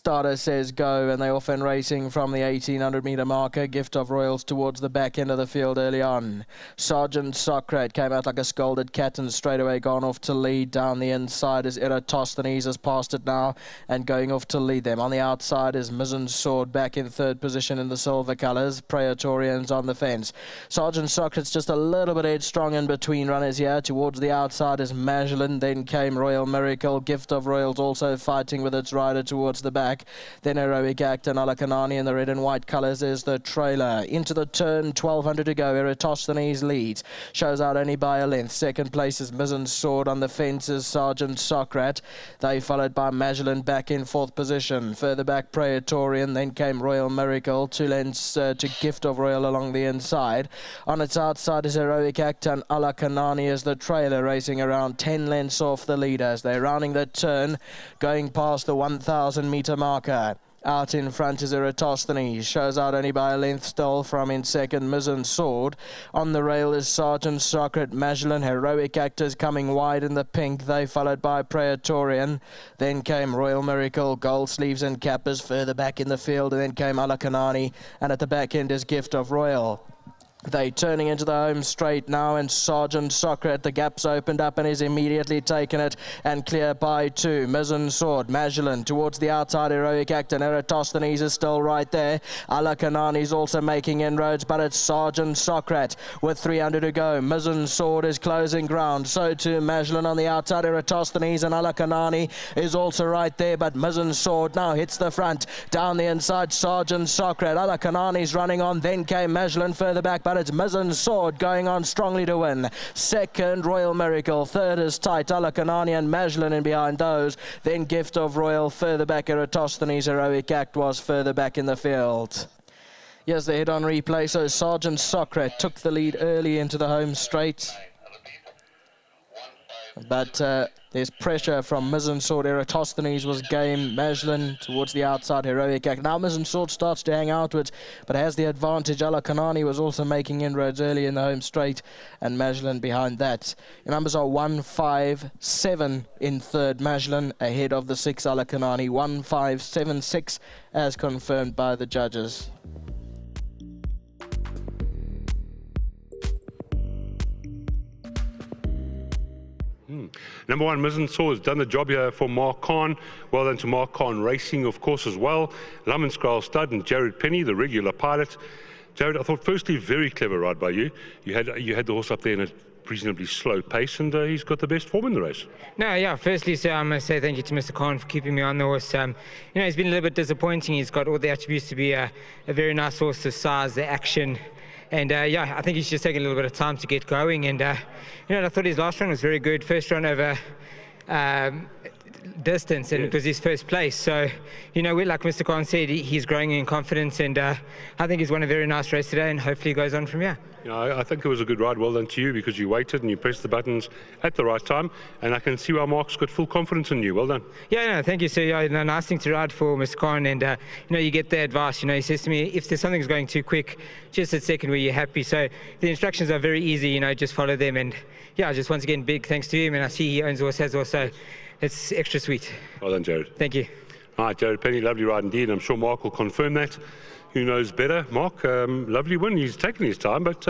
Starter says go, and they're off and racing from the 1800 metre marker. Gift of Royals towards the back end of the field early on. Sergeant Socrate came out like a scolded cat and straight away gone off to lead. Down the inside is Eratosthenes, has passed it now and going off to lead them. On the outside is Mizzen Sword back in third position in the silver colours. Praetorians on the fence. Sergeant Socrate's just a little bit headstrong in between runners here. Towards the outside is Mizzen, then came Royal Miracle. Gift of Royals also fighting with its rider towards the back. Then Heroic Act and Alakanani in the red and white colours is the trailer. Into the turn, 1200 to go. Eratosthenes leads. Shows out only by a length. Second place is Mizzen Sword. On the fence is Sergeant Socrate. They followed by Mizzen back in fourth position. Further back Praetorian. Then came Royal Miracle. 2 lengths to Gift of Royal along the inside. On its outside is Heroic Act and Alakanani as the trailer, racing around 10 lengths off the leaders. They're rounding the turn, going past the 1,000 metre marker. Out in front is Eratosthenes, shows out only by a length still from in second Mizzen Sword. On the rail is Sergeant Socrate, Mizzen, Heroic Actors coming wide in the pink. They followed by Praetorian. Then came Royal Miracle, Gold Sleeves and Cappers further back in the field. And then came Alakanani, and at the back end is Gift of Royal. They turning into the home straight now, and Sergeant Socrate, the gap's opened up and is immediately taken it and clear by 2. Mizzen Sword, Mizzen towards the outside. Heroic Act and Eratosthenes is still right there. Alakanani's also making inroads, but it's Sergeant Socrate with 300 to go. Mizzen Sword is closing ground, so too Mizzen on the outside. Eratosthenes and Alakanani is also right there, but Mizzen Sword now hits the front. Down the inside, Sergeant Socrate. Alakanani's running on, then came Mizzen further back, but it's Mizzen Sword going on strongly to win. Second, Royal Miracle. Third is tight, Alakanani and Mizzen in behind those. Then Gift of Royal further back. Eratosthenes. Heroic Act was further back in the field. Here's the head-on replay. So Sergeant Socrate took the lead early into the home straight. But there's pressure from Mizzen Sword. Eratosthenes was game. Mizzen towards the outside. Heroic Act. Now Mizzen Sword starts to hang outwards, but has the advantage. Alakanani was also making inroads early in the home straight, and Mizzen behind that. The numbers are 1, 5, 7 in third. Mizzen ahead of the 6 Alakanani. 1, 5, 7, 6 as confirmed by the judges. Number 1, Mizzen Sword has done the job here for Mark Khan. Well done to Mark Khan Racing, of course, as well. Lemonscroll Stud and Jared Penny, the regular pilot. Jared, I thought firstly, very clever ride by you. You had the horse up there in a reasonably slow pace, and he's got the best form in the race. No, yeah, firstly, so I must say thank you to Mr. Khan for keeping me on the horse. He's been a little bit disappointing. He's got all the attributes to be a very nice horse, the size, the action. And yeah, I think he's just taking a little bit of time to get going. And I thought his last run was very good. First run over distance, and it was his first place. So, like Mr. Khan said, he's growing in confidence, and I think he's won a very nice race today, and hopefully he goes on from here. I think it was a good ride. Well done to you, because you waited and you pressed the buttons at the right time, and I can see why Mark's got full confidence in you. Well done. Yeah, no, thank you. So, nice thing to ride for Mr. Khan, and you get the advice. He says to me, if there's something's going too quick, just a second where you're happy. So the instructions are very easy. Just follow them, and yeah, just once again, big thanks to him. And I see he owns the horse as well, so it's extra sweet. Well done, Jared. Thank you. All right, Jared Penny, lovely ride indeed. I'm sure Mark will confirm that. Who knows better? Mark, lovely win. He's taken his time, but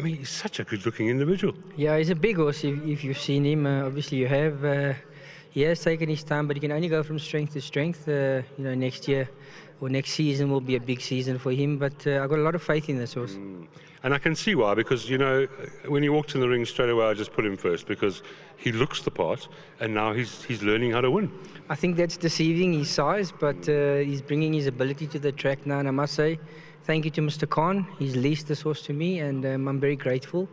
he's such a good-looking individual. Yeah, he's a big horse. If you've seen him, obviously you have. He has taken his time, but he can only go from strength to strength. Next year or next season will be a big season for him. But I've got a lot of faith in this horse. And I can see why, because, when he walked in the ring straight away, I just put him first, because he looks the part, and now he's learning how to win. I think that's deceiving, his size, but he's bringing his ability to the track now. And I must say, thank you to Mr. Khan. He's leased this horse to me, and I'm very grateful.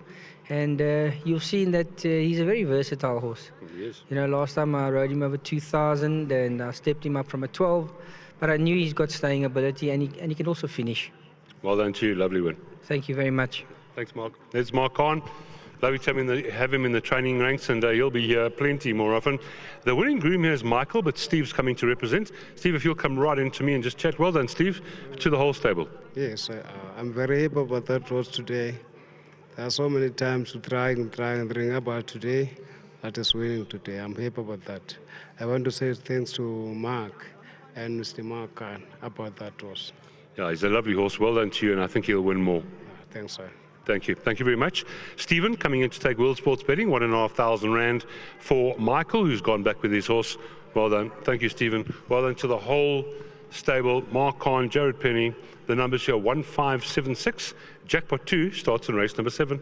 And you've seen that he's a very versatile horse. He is. Last time I rode him over 2,000, and I stepped him up from a 12, but I knew he's got staying ability, and he can also finish. Well done to you. Lovely win. Thank you very much. Thanks, Mark. There's Mark Khan. Lovely to have him in the training ranks, and he'll be here plenty more often. The winning groom here is Michael, but Steve's coming to represent. Steve, if you'll come right into me and just chat. Well done, Steve, to the whole stable. Yes, I'm very happy about that horse today. There are so many times to try and bring about today. That is winning today. I'm happy about that. I want to say thanks to Mark and Mr. Mark Khan about that horse. Yeah, he's a lovely horse. Well done to you, and I think he'll win more. Thanks, sir. Thank you. Thank you very much. Stephen, coming in to take World Sports Betting, R1,500 for Michael, who's gone back with his horse. Well done. Thank you, Stephen. Well done to the whole stable. Mark Khan, Jared Penny. The numbers here, 1576. Jackpot 2 starts in race number 7.